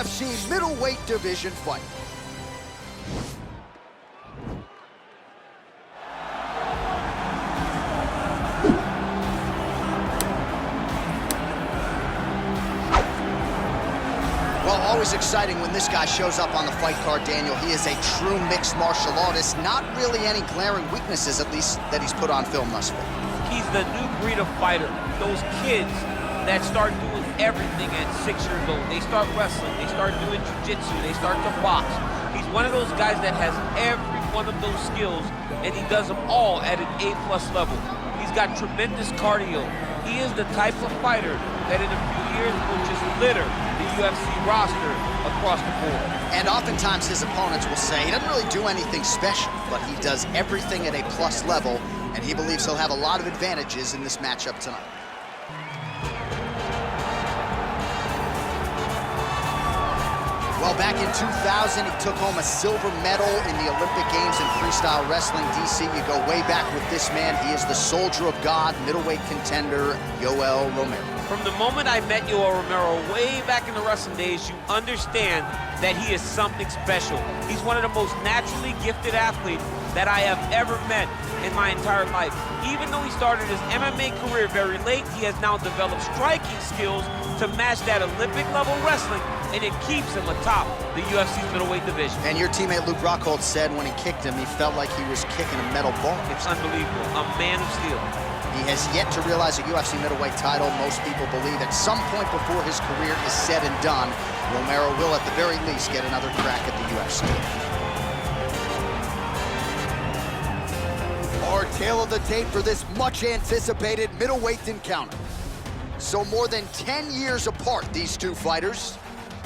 UFC middleweight division fight. Well, always exciting when this guy shows up on the fight card, Daniel. He is a true mixed martial artist. Not really any glaring weaknesses, at least, that he's put on film thus far. He's the new breed of fighter. Those kids that start doing everything at 6 years old. They start wrestling, they start doing jiu-jitsu, they start to box. He's one of those guys that has every one of those skills, and he does them all at an A+ level. He's got tremendous cardio. He is the type of fighter that in a few years will just litter the UFC roster across the board. And oftentimes his opponents will say he doesn't really do anything special, but he does everything at a plus level, and he believes he'll have a lot of advantages in this matchup tonight. Well, back in 2000, he took home a silver medal in the Olympic Games in freestyle wrestling. DC, you go way back with this man. He is the soldier of God, middleweight contender, Yoel Romero. From the moment I met Yoel Romero way back in the wrestling days, you understand that he is something special. He's one of the most naturally gifted athletes that I have ever met in my entire life. Even though he started his MMA career very late, he has now developed striking skills to match that Olympic level wrestling, and it keeps him atop the UFC's middleweight division. And your teammate Luke Rockhold said when he kicked him, he felt like he was kicking a metal ball. It's unbelievable, a man of steel. He has yet to realize a UFC middleweight title. Most people believe at some point before his career is said and done, Romero will at the very least get another crack at the UFC. Our tale of the tape for this much anticipated middleweight encounter. So more than 10 years apart, these two fighters,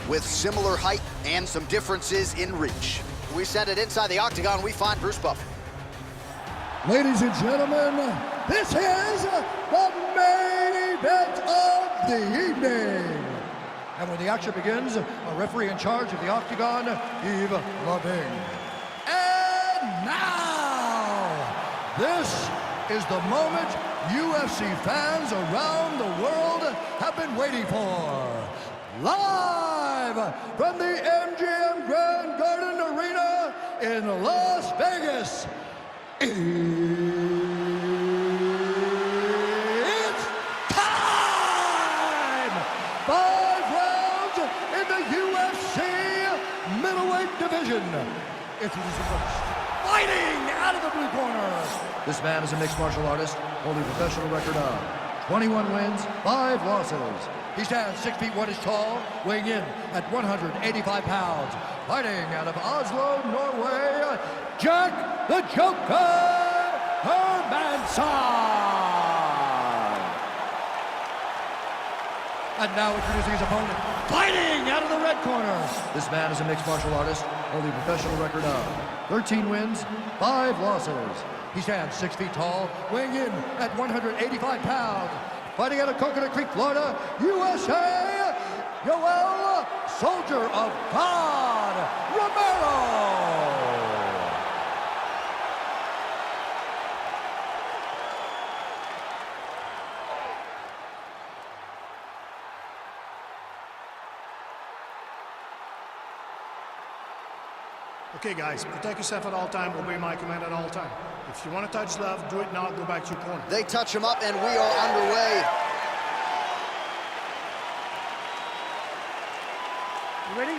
with similar height and some differences in reach. We send it inside the octagon, we find Bruce Buffer. Ladies and gentlemen, this is the main event of the evening. And when the action begins, a referee in charge of the octagon, Yves Lavigne. And now, this is the moment UFC fans around the world have been waiting for. Live from the MGM Grand Garden Arena in Las Vegas, it's time! 5 rounds in the UFC middleweight division. Introducing first, fighting out of the blue corner. This man is a mixed martial artist, holding a professional record of 21 wins, 5 losses. He stands 6 feet 1 inch tall, weighing in at 185 pounds. Fighting out of Oslo, Norway, Jack the Joker Hermansson. And now introducing his opponent, fighting out of the red corner. This man is a mixed martial artist, holding a professional record of 13 wins, 5 losses. He stands 6 feet tall, weighing in at 185 pounds. Fighting out of Coconut Creek, Florida, USA, Yoel, Soldier of God, Romero. Okay, guys, protect yourself at all time, obey my command at all time. If you want to touch love, do it now, go back to your corner. They touch him up and we are underway. You ready? You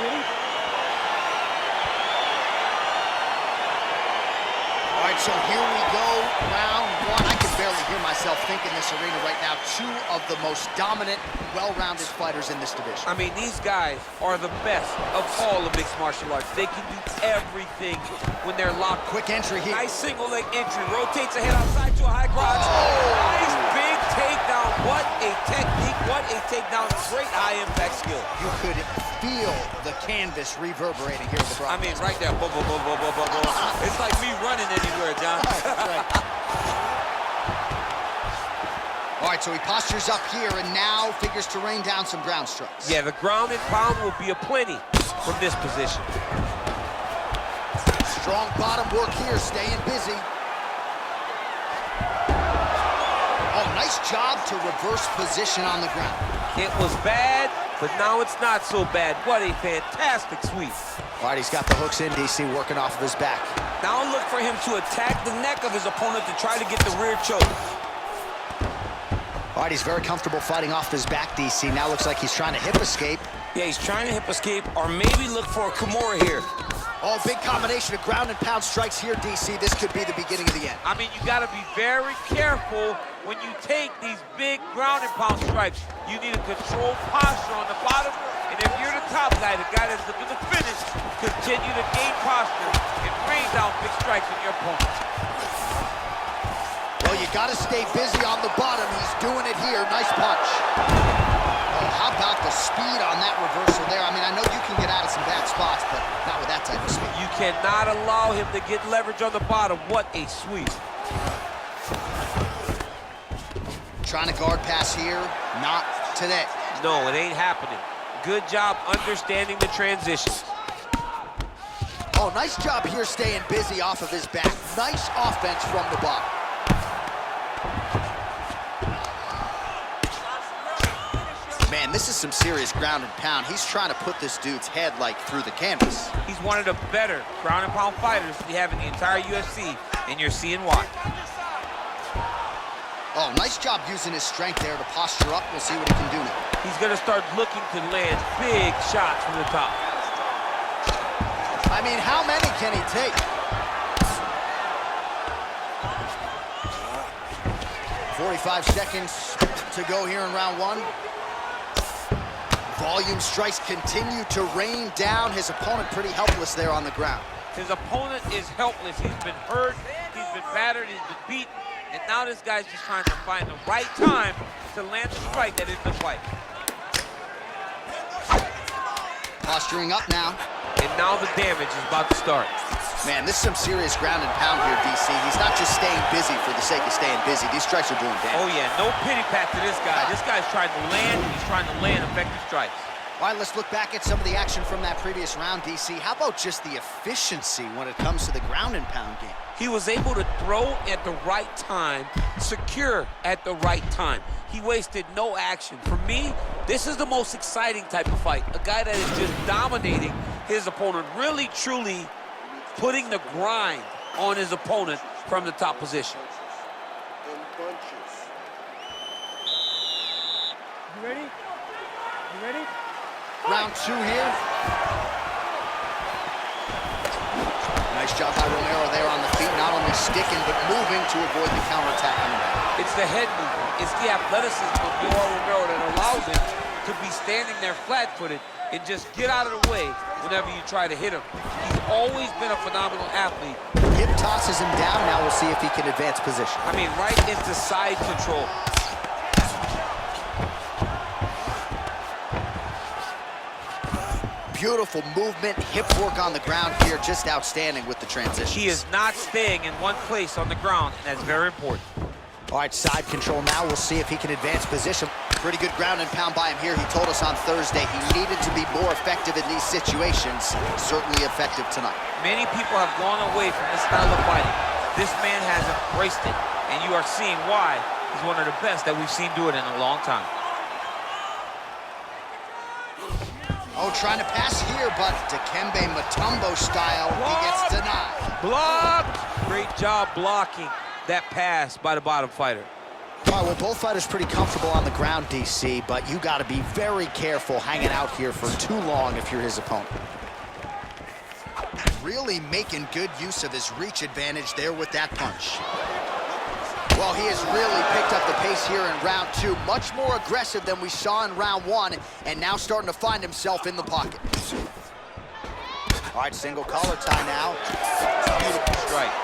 ready? All right, so here we go, round 1. I can barely hear myself think in this arena right now. 2 of the most dominant, well-rounded fighters in this division. I mean, these guys are the best of all the mixed martial arts. They can do everything when they're locked. Quick entry here. Nice single leg entry, rotates the head outside to a high crotch. Nice big takedown. What a technique, what a takedown. Great high impact skill. You could feel the canvas reverberating here at the broadcast. I mean, right there. Boom, boom, boom, boom, boom, boom, boom. It's like me running anywhere, John. Right. All right, so he postures up here and now figures to rain down some ground strikes. Yeah, the ground and pound will be aplenty from this position. Strong bottom work here, staying busy. Oh, Nice job to reverse position on the ground. It was bad, but now it's not so bad. What a fantastic sweep. All right, he's got the hooks in, DC, working off of his back. Now look for him to attack the neck of his opponent to try to get the rear choke. All right, he's very comfortable fighting off his back, DC. Now looks like he's trying to hip escape. Yeah, he's trying to hip escape or maybe look for a Kimura here. Oh, big combination of ground and pound strikes here, DC. This could be the beginning of the end. I mean, you got to be very careful when you take these big ground and pound strikes. You need a controlled posture on the bottom. And if you're the top guy, the guy that's looking to finish, continue to gain posture and rain down big strikes on your opponent. Well, you got to stay busy on the bottom. He's doing it here. Nice punch. Oh, how about the speed on that reversal there? I mean, I know you can get out of some bad spots, but not with that type of speed. You cannot allow him to get leverage on the bottom. What a sweep. Trying to guard pass here. Not today. No, it ain't happening. Good job understanding the transitions. Oh, nice job here staying busy off of his back. Nice offense from the bottom. Man, this is some serious ground and pound. He's trying to put this dude's head, like, through the canvas. He's one of the better ground and pound fighters we have in the entire UFC, and you're seeing why. Oh, nice job using his strength there to posture up. We'll see what he can do now. He's going to start looking to land big shots from the top. I mean, how many can he take? 45 seconds to go here in round one. Volume strikes continue to rain down. His opponent pretty helpless there on the ground. His opponent is helpless. He's been hurt, he's been battered, he's been beaten, and now this guy's just trying to find the right time to land the strike that is the fight. Posturing up now. And now the damage is about to start. Man, this is some serious ground and pound here, DC. He's not just staying busy for the sake of staying busy. These strikes are doing damage. Oh, yeah, no pity pat to this guy. This guy's trying to land, and he's trying to land effective strikes. All right, let's look back at some of the action from that previous round, DC. How about just the efficiency when it comes to the ground and pound game? He was able to throw at the right time, secure at the right time. He wasted no action. For me, this is the most exciting type of fight. A guy that is just dominating his opponent, really, truly putting the grind on his opponent from the top position. You ready? You ready? Round two here. Nice job by Romero there on the feet, not only sticking, but moving to avoid the counterattack coming back. It's the head movement. It's the athleticism of Romero that allows him to be standing there flat-footed and just get out of the way whenever you try to hit him. He's always been a phenomenal athlete. Hip tosses him down. Now we'll see if he can advance position. I mean, right into side control. Beautiful movement, hip work on the ground here, just outstanding with the transition. He is not staying in one place on the ground, and that's very important. All right, side control now. We'll see if he can advance position. Pretty good ground and pound by him here. He told us on Thursday he needed to be more effective in these situations. Certainly effective tonight. Many people have gone away from this style of fighting. This man has embraced it, and you are seeing why he's one of the best that we've seen do it in a long time. Oh, trying to pass here, but Dikembe Mutombo style, he gets denied. Blocked! Great job blocking that pass by the bottom fighter. All right, well, both fighters pretty comfortable on the ground, DC, but you got to be very careful hanging out here for too long if you're his opponent. Really making good use of his reach advantage there with that punch. Well, he has really picked up the pace here in round two. Much more aggressive than we saw in round one, and now starting to find himself in the pocket. All right, single collar tie now. Beautiful strike.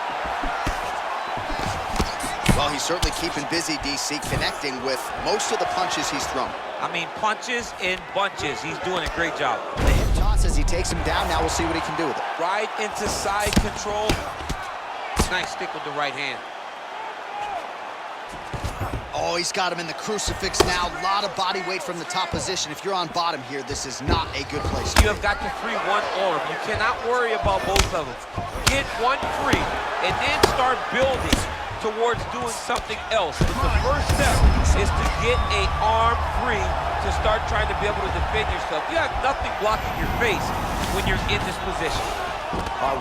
Well, he's certainly keeping busy, DC, connecting with most of the punches he's thrown. I mean, punches in bunches. He's doing a great job. The hip toss as he takes him down. Now we'll see what he can do with it. Right into side control. Nice stick with the right hand. Oh, he's got him in the crucifix now. A lot of body weight from the top position. If you're on bottom here, this is not a good place. You have got to free one arm. You cannot worry about both of them. Get one free, and then start building towards doing something else. But the first step is to get an arm free to start trying to be able to defend yourself. You have nothing blocking your face when you're in this position.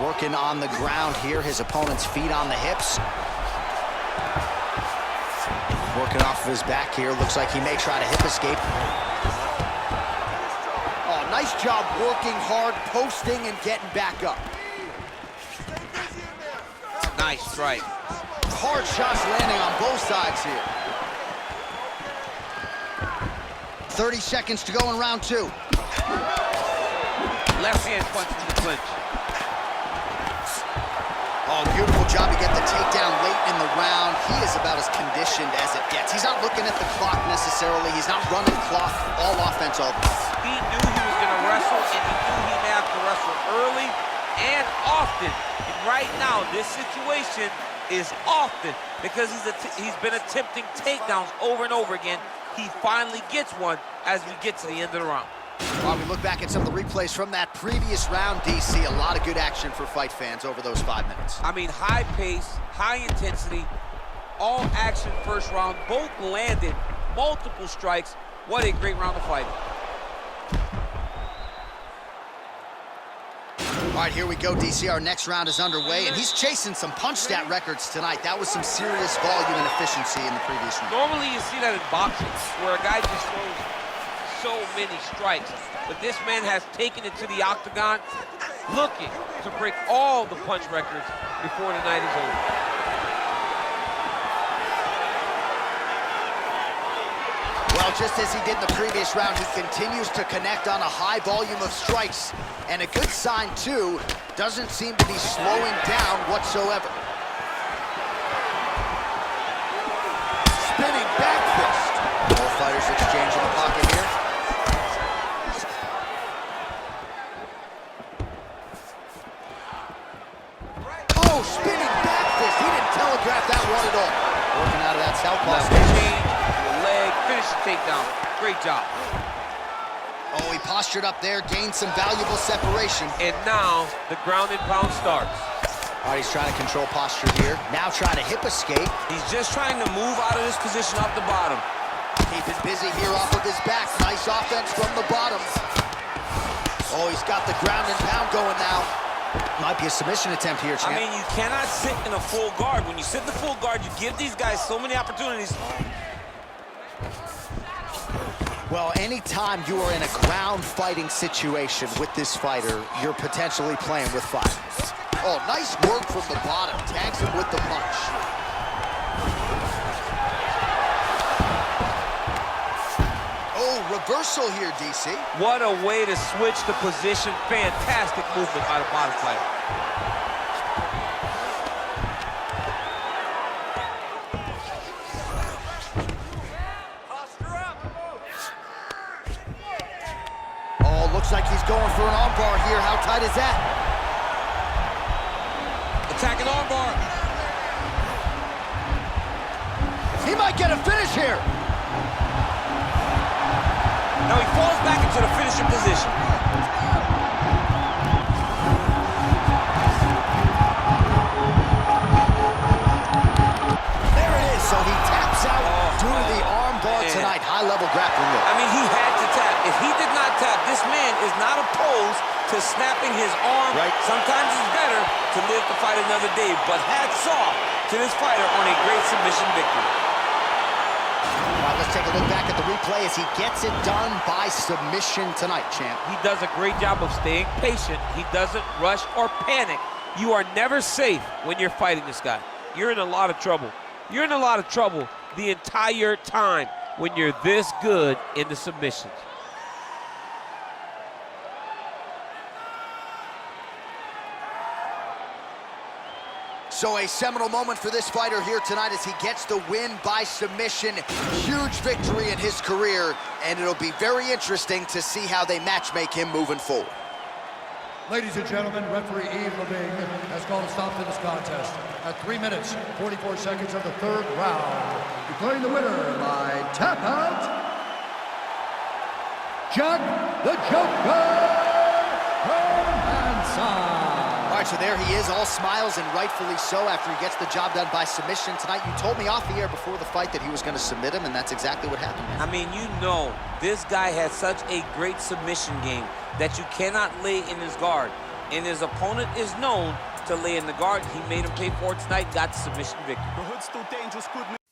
Working on the ground here, his opponent's feet on the hips. Working off of his back here, looks like he may try to hip escape. Oh, nice job working hard, posting and getting back up. Nice strike. Hard shots landing on both sides here. 30 seconds to go in round 2. Left hand punch to the clinch. Oh, beautiful job to get the takedown late in the round. He is about as conditioned as it gets. He's not looking at the clock necessarily. He's not running clock, all offense all the time. He knew he was going to wrestle, and he knew he may have to wrestle early and often. And right now, this situation is often because he's been attempting takedowns over and over again. He finally gets one as we get to the end of the round. While we look back at some of the replays from that previous round, DC, a lot of good action for fight fans over those 5 minutes. I mean, high pace, high intensity, all action first round. Both landed multiple strikes. What a great round of fighting. All right, here we go, DC. Our next round is underway, and he's chasing some punch stat records tonight. That was some serious volume and efficiency in the previous round. Normally you see that in boxing, where a guy just throws so many strikes. But this man has taken it to the octagon, looking to break all the punch records before the night is over. Well, just as he did in the previous round, he continues to connect on a high volume of strikes. And a good sign, too, doesn't seem to be slowing down whatsoever. Spinning back fist. Both fighters exchange in the pocket here. Oh, spinning back fist. He didn't telegraph that one at all. Working out of that southpaw station. Leg, finish the takedown. Great job. Oh, he postured up there, gained some valuable separation. And now the ground and pound starts. All right, he's trying to control posture here. Now trying to hip escape. He's just trying to move out of this position off the bottom. Keeping busy here off of his back. Nice offense from the bottom. Oh, he's got the ground and pound going now. Might be a submission attempt here, champ. I mean, you cannot sit in a full guard. When you sit in the full guard, you give these guys so many opportunities. Well, anytime you are in a ground fighting situation with this fighter, you're potentially playing with fire. Oh, nice work from the bottom. Tags him with the punch. Oh, reversal here, DC. What a way to switch the position. Fantastic movement by the bottom fighter. Looks like he's going for an armbar here. How tight is that? Attacking armbar. He might get a finish here. Now he falls back into the finishing position. There it is. So he taps out due to the armbar tonight. High-level grappling look. I mean, he had to tap. If he did not tap, this man is not opposed to snapping his arm. Right. Sometimes it's better to live to fight another day, but hats off to this fighter on a great submission victory. All right, let's take a look back at the replay as he gets it done by submission tonight, champ. He does a great job of staying patient. He doesn't rush or panic. You are never safe when you're fighting this guy. You're in a lot of trouble. You're in a lot of trouble the entire time when you're this good in the submissions. So a seminal moment for this fighter here tonight as he gets the win by submission. Huge victory in his career, and it'll be very interesting to see how they matchmake him moving forward. Ladies and gentlemen, referee Yves Levine has called a stop to this contest at 3 minutes, 44 seconds of the third round. Declaring the winner by tap out, Jack the Joker Hermansson. All right, so there he is, all smiles, and rightfully so after he gets the job done by submission tonight. You told me off the air before the fight that he was going to submit him, and that's exactly what happened, man. I mean, you know, this guy has such a great submission game that you cannot lay in his guard. And his opponent is known to lay in the guard. He made him pay for it tonight, got the submission victory. The hood's still dangerous, good